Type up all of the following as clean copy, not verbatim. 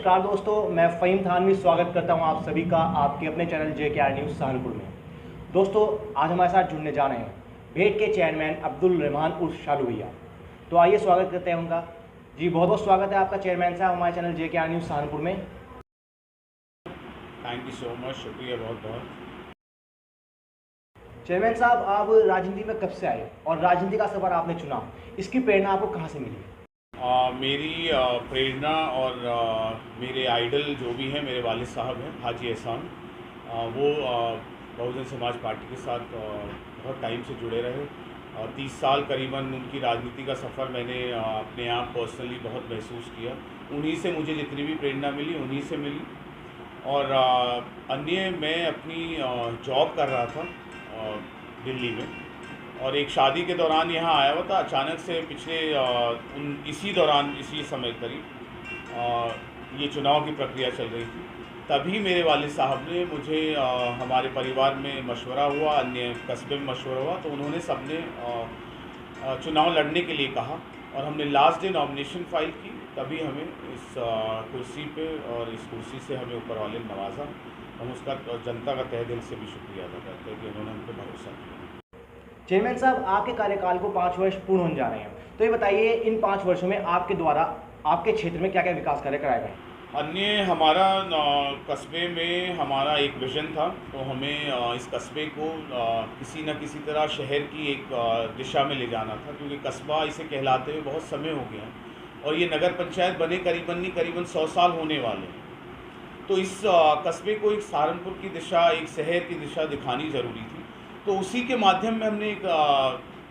नमस्कार दोस्तों, मैं फ़हीम थानवी स्वागत करता हूं आप सभी का आपके अपने चैनल JKR न्यूज़ सहारनपुर में। दोस्तों, आज हमारे साथ जुड़ने जा रहे हैं भेट के चेयरमैन अब्दुल रहमान उर्फ शालू भैया। तो आइए स्वागत करते हैं उनका। जी बहुत बहुत स्वागत है आपका चेयरमैन साहब हमारे चैनल JKR न्यूज़ सहारनपुर में। थैंक यू सो मच, शुक्रिया बहुत बहुत। चेयरमैन साहब, आप राजनीति में कब से आए और राजनीति का सफ़र आपने चुना, इसकी प्रेरणा आपको कहाँ से मिली? मेरी प्रेरणा और मेरे आइडल जो भी हैं, मेरे वालिद साहब हैं हाजी एहसान। वो बहुजन समाज पार्टी के साथ बहुत टाइम से जुड़े रहे। 30 साल करीबन उनकी राजनीति का सफ़र मैंने अपने आप पर्सनली बहुत महसूस किया। उन्हीं से मुझे जितनी भी प्रेरणा मिली उन्हीं से मिली। और अन्य मैं अपनी जॉब कर रहा था दिल्ली में, और एक शादी के दौरान यहाँ आया हुआ था। अचानक से पिछले इसी समय करीब ये चुनाव की प्रक्रिया चल रही थी। तभी मेरे वालिद साहब ने मुझे हमारे परिवार में मशवरा हुआ, अन्य कस्बे में मशवरा हुआ, तो उन्होंने सबने चुनाव लड़ने के लिए कहा और हमने लास्ट डे नॉमिनेशन फाइल की। तभी हमें इस कुर्सी पे और इस कुर्सी से हमें ऊपर वाले ने नवाजा। हम उसका जनता का तहे दिल से भी शुक्रिया अदा करते हैं कि उन्होंने हम पर भरोसा किया। चेयरमैन साहब, आपके कार्यकाल को 5 वर्ष पूर्ण होने जा रहे हैं, तो ये बताइए इन 5 वर्षों में आपके द्वारा आपके क्षेत्र में क्या क्या विकास कार्य कराए गए? अन्य हमारा कस्बे में हमारा एक विज़न था, तो हमें इस कस्बे को किसी न किसी तरह शहर की एक दिशा में ले जाना था, क्योंकि कस्बा इसे कहलाते हुए बहुत समय हो गया और ये नगर पंचायत बने करीबन 100 साल होने वाले हैं। तो इस कस्बे को एक सहारनपुर की दिशा, एक शहर की दिशा दिखानी ज़रूरी थी। तो उसी के माध्यम में हमने एक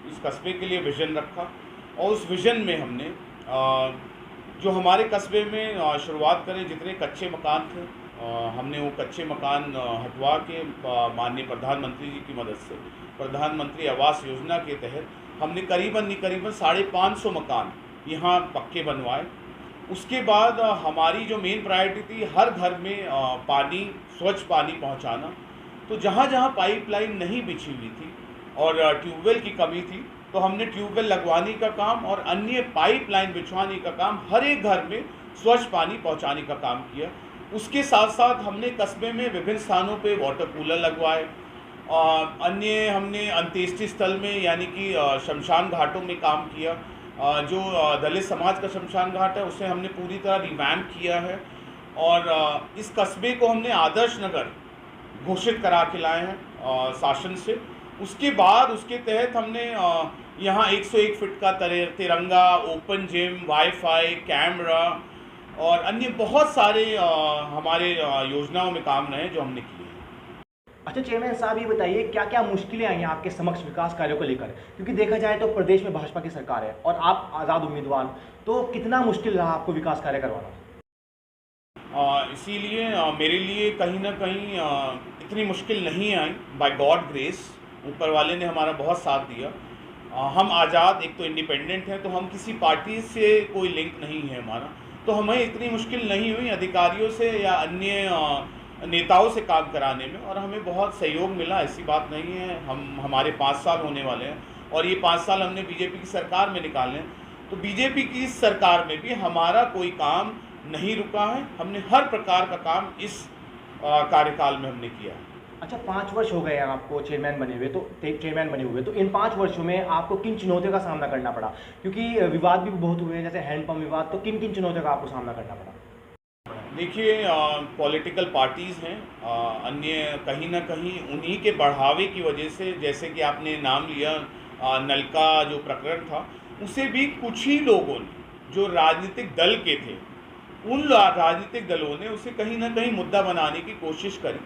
इस कस्बे के लिए विज़न रखा, और उस विज़न में हमने जो हमारे कस्बे में शुरुआत करें, जितने कच्चे मकान थे हमने वो कच्चे मकान हटवा के माननीय प्रधानमंत्री जी की मदद से प्रधानमंत्री आवास योजना के तहत हमने करीबन 550 मकान यहाँ पक्के बनवाए। उसके बाद हमारी जो मेन प्रायोरिटी थी, हर घर में पानी, स्वच्छ पानी पहुँचाना। तो जहाँ जहाँ पाइपलाइन नहीं बिछी हुई थी और ट्यूबवेल की कमी थी, तो हमने ट्यूबवेल लगवाने का काम और अन्य पाइपलाइन बिछवाने का काम, हर एक घर में स्वच्छ पानी पहुंचाने का काम किया। उसके साथ साथ हमने कस्बे में विभिन्न स्थानों पे वाटर कूलर लगवाए। अन्य हमने अंत्येष्टि स्थल में यानी कि शमशान घाटों में काम किया। जो दलित समाज का शमशान घाट है उसे हमने पूरी तरह रिवैम्प किया है, और इस कस्बे को हमने आदर्श नगर घोषित करा के लाए हैं शासन से। उसके बाद उसके तहत हमने यहाँ 101 फीट का तिरंगा, ओपन जिम, वाईफाई, कैमरा और अन्य बहुत सारे हमारे योजनाओं में काम रहे जो हमने किए हैं। अच्छा चेयरमैन साहब, ये बताइए क्या क्या मुश्किलें आई हैं आपके समक्ष विकास कार्यों को लेकर, क्योंकि देखा जाए तो प्रदेश में भाजपा की सरकार है और आप आज़ाद उम्मीदवार, तो कितना मुश्किल रहा आपको विकास कार्य करवाना? इसीलिए मेरे लिए कहीं ना कहीं इतनी मुश्किल नहीं आई। बाय गॉड ग्रेस ऊपर वाले ने हमारा बहुत साथ दिया। हम आज़ाद, एक तो इंडिपेंडेंट हैं, तो हम किसी पार्टी से कोई लिंक नहीं है हमारा, तो हमें इतनी मुश्किल नहीं हुई अधिकारियों से या अन्य नेताओं से काम कराने में, और हमें बहुत सहयोग मिला। ऐसी बात नहीं है। हमारे 5 साल होने वाले हैं और ये 5 साल हमने बीजेपी की सरकार में निकाले हैं, तो बीजेपी की इस सरकार में भी हमारा कोई काम नहीं रुका है। हमने हर प्रकार का काम इस कार्यकाल में हमने किया है। अच्छा, 5 वर्ष हो गए हैं आपको चेयरमैन बने हुए, तो इन 5 वर्षों में आपको किन चुनौतियों का सामना करना पड़ा? क्योंकि विवाद भी बहुत हुए हैं, जैसे हैंडपंप विवाद, तो किन किन चुनौतियों का आपको सामना करना पड़ा? देखिए, पॉलिटिकल पार्टीज़ हैं, अन्य कहीं ना कहीं उन्हीं के बढ़ावे की वजह से, जैसे कि आपने नाम लिया नल का जो प्रकरण था, उसे भी कुछ ही लोगों ने जो राजनीतिक दल के थे, उन राजनीतिक दलों ने उसे कहीं ना कहीं मुद्दा बनाने की कोशिश करी।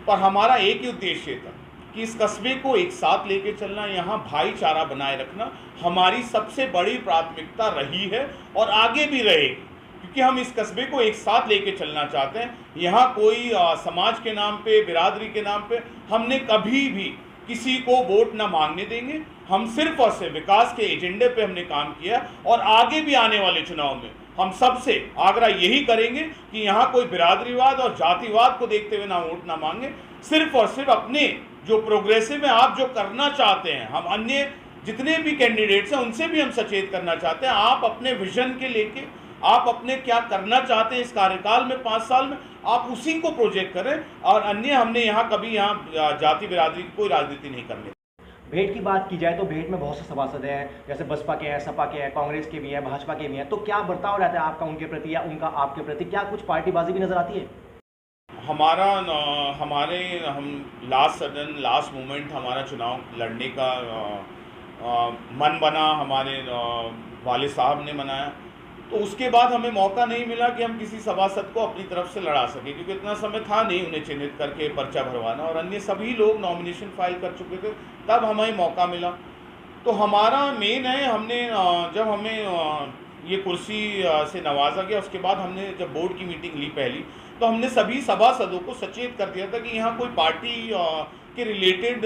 पर हमारा एक ही उद्देश्य था कि इस कस्बे को एक साथ लेके चलना, यहाँ भाईचारा बनाए रखना हमारी सबसे बड़ी प्राथमिकता रही है और आगे भी रहेगी, क्योंकि हम इस कस्बे को एक साथ लेके चलना चाहते हैं। यहाँ कोई समाज के नाम पे, बिरादरी के नाम पे हमने कभी भी किसी को वोट ना मांगने देंगे। हम सिर्फ और सिर्फ विकास के एजेंडे पे हमने काम किया, और आगे भी आने वाले चुनाव में हम सबसे आग्रह यही करेंगे कि यहाँ कोई बिरादरीवाद और जातिवाद को देखते हुए ना वोट ना मांगे। सिर्फ और सिर्फ अपने जो प्रोग्रेसिव में आप जो करना चाहते हैं, हम अन्य जितने भी कैंडिडेट्स हैं उनसे भी हम सचेत करना चाहते हैं, आप अपने विजन के लेके आप अपने क्या करना चाहते हैं इस कार्यकाल में 5 साल में, आप उसी को प्रोजेक्ट करें। और अन्य हमने यहाँ कभी यहाँ जाति बिरादरी की कोई राजनीति नहीं करनी। भेंट की बात की जाए तो भेंट में बहुत से सभासद हैं, जैसे बसपा के हैं, सपा के हैं, कांग्रेस के भी हैं, भाजपा के भी हैं, तो क्या बर्ताव रहता है आपका उनके प्रति या उनका आपके प्रति? क्या कुछ पार्टीबाजी भी नजर आती है? हम लास्ट सडन लास्ट मोमेंट हमारा चुनाव लड़ने का मन बना, हमारे वाले साहब ने मनाया, तो उसके बाद हमें मौका नहीं मिला कि हम किसी सभासद को अपनी तरफ से लड़ा सके, क्योंकि इतना समय था नहीं उन्हें चिन्हित करके पर्चा भरवाना, और अन्य सभी लोग नॉमिनेशन फाइल कर चुके थे, तब हमें मौका मिला। तो हमारा मेन है, हमने जब हमें ये कुर्सी से नवाजा गया, उसके बाद हमने जब बोर्ड की मीटिंग ली पहली, तो हमने सभी सभासदों को सचेत कर दिया था कि यहाँ कोई पार्टी के रिलेटेड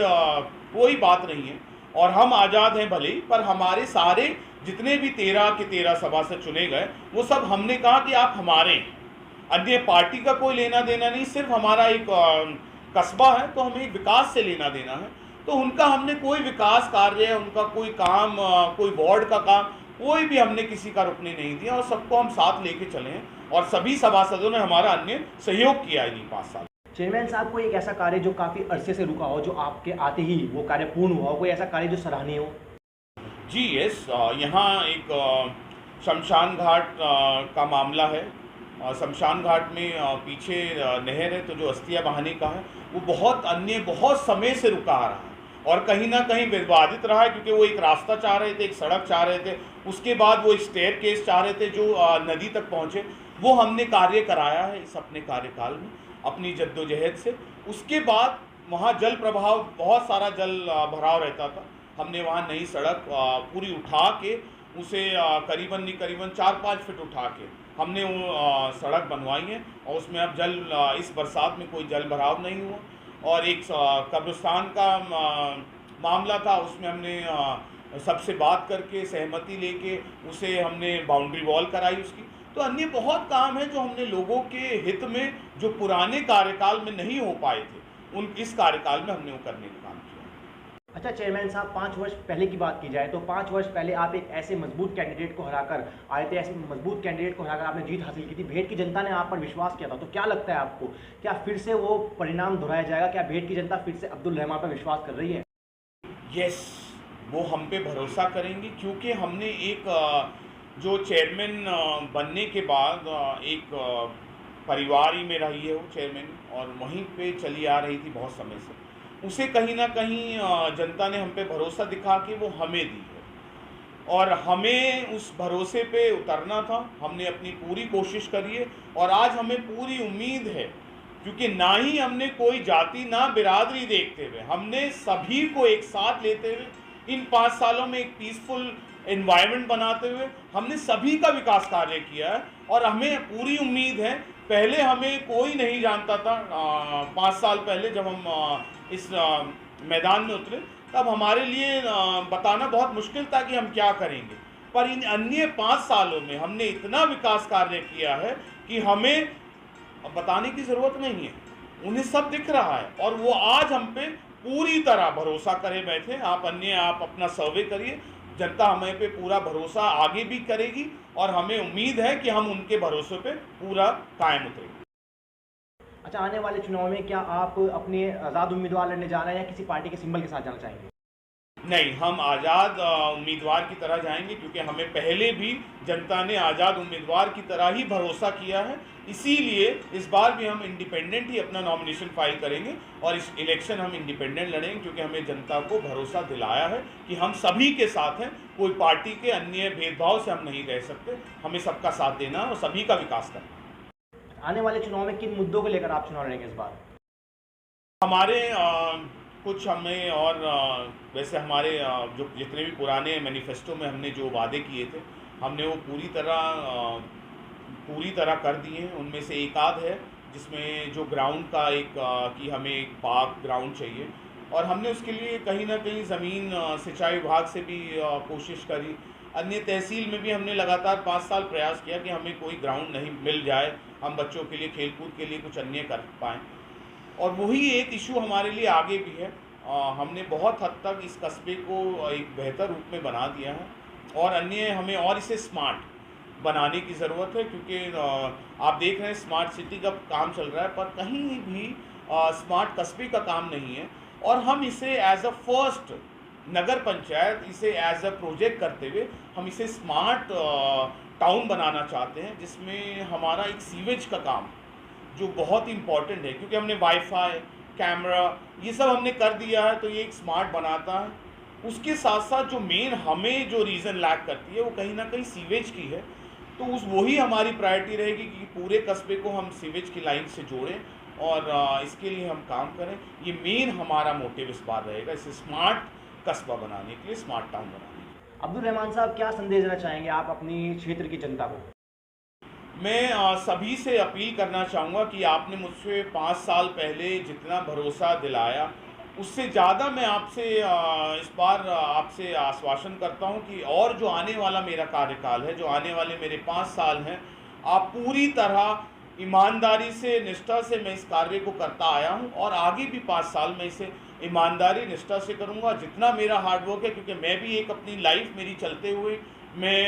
कोई बात नहीं है, और हम आज़ाद हैं भले ही, पर हमारे सारे जितने भी 13 के 13 सभासद चुने गए, वो सब हमने कहा कि आप हमारे हैं, अन्य पार्टी का कोई लेना देना नहीं, सिर्फ हमारा एक कस्बा है, तो हमें विकास से लेना देना है। तो उनका हमने कोई विकास कार्य, उनका कोई काम, कोई वार्ड का काम, कोई भी हमने किसी का रुकने नहीं दिया, और सबको हम साथ लेके चले हैं, और सभी सभासदों ने हमारा अन्य सहयोग किया है इन 5 साल। चेयरमैन साहब, कोई एक ऐसा कार्य जो काफ़ी अरसे से रुका हो, जो आपके आते ही वो कार्य पूर्ण हुआ हो, कोई ऐसा कार्य जो सराहनीय हो? जी यस, यहाँ एक शमशान घाट का मामला है। शमशान घाट में पीछे नहर है, तो जो अस्थियाँ बहाने का है, वो बहुत समय से रुका आ रहा है, और कहीं ना कहीं विवादित रहा है, क्योंकि वो एक रास्ता चाह रहे थे, एक सड़क चाह रहे थे, उसके बाद वो स्टेयरकेस चाह रहे थे जो नदी तक पहुँचे। वो हमने कार्य कराया है इस अपने कार्यकाल में, अपनी जद्दोजहद से। उसके बाद वहाँ जल प्रभाव, बहुत सारा जल भराव रहता था, हमने वहाँ नई सड़क पूरी उठा के उसे करीबन 4-5 फीट उठा के हमने वो सड़क बनवाई है, और उसमें अब इस बरसात में कोई जल भराव नहीं हुआ। और एक कब्रिस्तान का मामला था, उसमें हमने सबसे बात करके सहमति लेके उसे हमने बाउंड्री वॉल कराई उसकी। तो अन्य बहुत काम है जो हमने लोगों के हित में, जो पुराने कार्यकाल में नहीं हो पाए थे, इस कार्यकाल में हमने वो करने का काम किया। अच्छा चेयरमैन साहब, 5 वर्ष पहले की बात की जाए तो 5 वर्ष पहले आप एक ऐसे मजबूत कैंडिडेट को हराकर आए थे, ऐसे मजबूत कैंडिडेट को हराकर आपने जीत हासिल की थी। भेंट की जनता ने आप पर विश्वास किया था, तो क्या लगता है आपको, क्या फिर से वो परिणाम दोहराया जाएगा? क्या भेंट की जनता फिर से अब्दुल रहमान पर विश्वास कर रही है? यस, वो हम पे भरोसा करेंगे, क्योंकि हमने एक जो चेयरमैन बनने के बाद एक परिवार ही में रही है वो चेयरमैन, और वहीं पे चली आ रही थी बहुत समय से, उसे कहीं ना कहीं जनता ने हम पे भरोसा दिखा के वो हमें दी है, और हमें उस भरोसे पे उतरना था। हमने अपनी पूरी कोशिश करी है, और आज हमें पूरी उम्मीद है, क्योंकि ना ही हमने कोई जाति ना बिरादरी देखते हुए, हमने सभी को एक साथ लेते हुए इन 5 सालों में एक पीसफुल एनवायरनमेंट बनाते हुए हमने सभी का विकास कार्य किया है। और हमें पूरी उम्मीद है, पहले हमें कोई नहीं जानता था, 5 साल पहले जब हम इस मैदान में उतरे, तब हमारे लिए बताना बहुत मुश्किल था कि हम क्या करेंगे, पर इन अन्य 5 सालों में हमने इतना विकास कार्य किया है कि हमें बताने की ज़रूरत नहीं है, उन्हें सब दिख रहा है, और वो आज हम पे पूरी तरह भरोसा करे बैठे। आप अपना सर्वे करिए, जनता हमें पे पूरा भरोसा आगे भी करेगी, और हमें उम्मीद है कि हम उनके भरोसे पे पूरा कायम उतरेंगे। अच्छा, आने वाले चुनाव में क्या आप अपने आज़ाद उम्मीदवार लड़ने जा रहे हैं या किसी पार्टी के सिंबल के साथ जाना चाहेंगे? नहीं, हम आज़ाद उम्मीदवार की तरह जाएंगे, क्योंकि हमें पहले भी जनता ने आज़ाद उम्मीदवार की तरह ही भरोसा किया है। इसीलिए इस बार भी हम इंडिपेंडेंट ही अपना नॉमिनेशन फाइल करेंगे, और इस इलेक्शन हम इंडिपेंडेंट लड़ेंगे, क्योंकि हमें जनता को भरोसा दिलाया है कि हम सभी के साथ हैं, कोई पार्टी के अन्य भेदभाव से हम नहीं रह सकते, हमें सबका साथ देना और सभी का विकास करना। आने वाले चुनाव में किन मुद्दों को लेकर आप चुनाव लड़ेंगे इस बार? हमारे कुछ हमें, और वैसे हमारे जो जितने भी पुराने मैनिफेस्टो में हमने जो वादे किए थे, हमने वो पूरी तरह कर दिए हैं। उनमें से एक आध है जिसमें जो ग्राउंड का कि हमें एक पार्क ग्राउंड चाहिए, और हमने उसके लिए कहीं ना कहीं ज़मीन सिंचाई विभाग से भी कोशिश करी। अन्य तहसील में भी हमने लगातार 5 साल प्रयास किया कि हमें कोई ग्राउंड नहीं मिल जाए, हम बच्चों के लिए खेलकूद के लिए कुछ अन्य कर पाएँ, और वही एक इशू हमारे लिए आगे भी है। हमने बहुत हद तक इस कस्बे को एक बेहतर रूप में बना दिया है, और अन्य हमें और इसे स्मार्ट, बनाने की ज़रूरत है, क्योंकि आप देख रहे हैं स्मार्ट सिटी का काम चल रहा है पर कहीं भी स्मार्ट कस्बे का काम नहीं है। और हम इसे एज अ फर्स्ट नगर पंचायत इसे एज अ प्रोजेक्ट करते हुए हम इसे स्मार्ट टाउन बनाना चाहते हैं, जिसमें हमारा एक सीवेज का काम जो बहुत इम्पॉर्टेंट है, क्योंकि हमने वाईफाई कैमरा ये सब हमने कर दिया है तो ये एक स्मार्ट बनाता है। उसके साथ साथ जो मेन हमें जो रीज़न लैक करती है वो कहीं ना कहीं सीवेज की है, तो उस वही हमारी प्रायोरिटी रहेगी कि पूरे कस्बे को हम सीवेज की लाइन से जोड़ें और इसके लिए हम काम करें। ये मेन हमारा मोटिव इस बार रहेगा, इसे स्मार्ट कस्बा बनाने के लिए, स्मार्ट टाउन बनाने के लिए। अब्दुल रहमान साहब, क्या संदेश देना चाहेंगे आप अपनी क्षेत्र की जनता को? मैं सभी से अपील करना चाहूँगा कि आपने मुझसे 5 साल पहले जितना भरोसा दिलाया उससे ज़्यादा मैं आपसे इस बार आपसे आश्वासन करता हूँ कि और जो आने वाला मेरा कार्यकाल है, जो आने वाले मेरे 5 साल हैं, आप पूरी तरह ईमानदारी से, निष्ठा से मैं इस कार्य को करता आया हूँ और आगे भी 5 साल मैं इसे ईमानदारी निष्ठा से करूँगा जितना मेरा हार्डवर्क है, क्योंकि मैं भी एक अपनी लाइफ मेरी चलते हुए मैं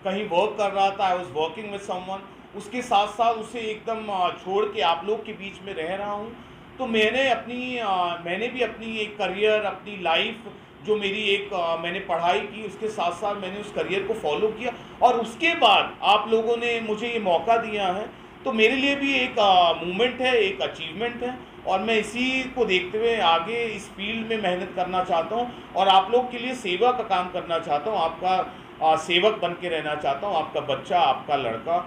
कहीं वर्क कर रहा था, I was working with someone, उसके साथ साथ उसे एकदम छोड़ के आप लोग के बीच में रह रहा हूँ। तो मैंने भी अपनी एक करियर, अपनी लाइफ जो मेरी एक मैंने पढ़ाई की उसके साथ साथ मैंने उस करियर को फॉलो किया और उसके बाद आप लोगों ने मुझे ये मौका दिया है, तो मेरे लिए भी एक मूवमेंट है, एक अचीवमेंट है और मैं इसी को देखते हुए आगे इस फील्ड में मेहनत करना चाहता हूँ और आप लोग के लिए सेवा का काम करना चाहता हूँ, आपका सेवक बन के रहना चाहता हूँ, आपका बच्चा, आपका लड़का,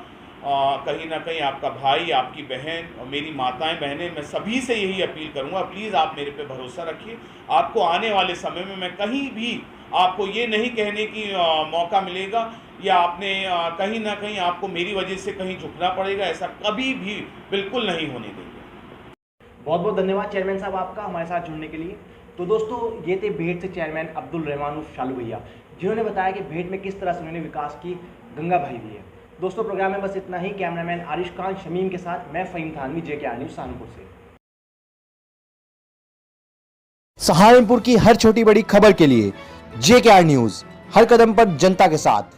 कहीं ना कहीं आपका भाई, आपकी बहन और मेरी माताएं बहनें, मैं सभी से यही अपील करूंगा, प्लीज़ आप मेरे पे भरोसा रखिए। आपको आने वाले समय में मैं कहीं भी आपको ये नहीं कहने की मौका मिलेगा या आपने कहीं ना कहीं आपको मेरी वजह से कहीं झुकना पड़ेगा, ऐसा कभी भी बिल्कुल नहीं होने देंगे। बहुत बहुत धन्यवाद चेयरमैन साहब आपका हमारे साथ जुड़ने के लिए। तो दोस्तों, ये थे भेट से चेयरमैन अब्दुल रहमान उर्फ शालू भैया, जिन्होंने बताया कि भेट में किस तरह से उन्होंने विकास की गंगा भरी हुई है। दोस्तों, प्रोग्राम में बस इतना ही। कैमरामैन आरिश खान शमीम के साथ मैं फ़हीम थानवी, JKR न्यूज़ सहारनपुर से। सहारनपुर की हर छोटी बड़ी खबर के लिए JKR न्यूज़, हर कदम पर जनता के साथ।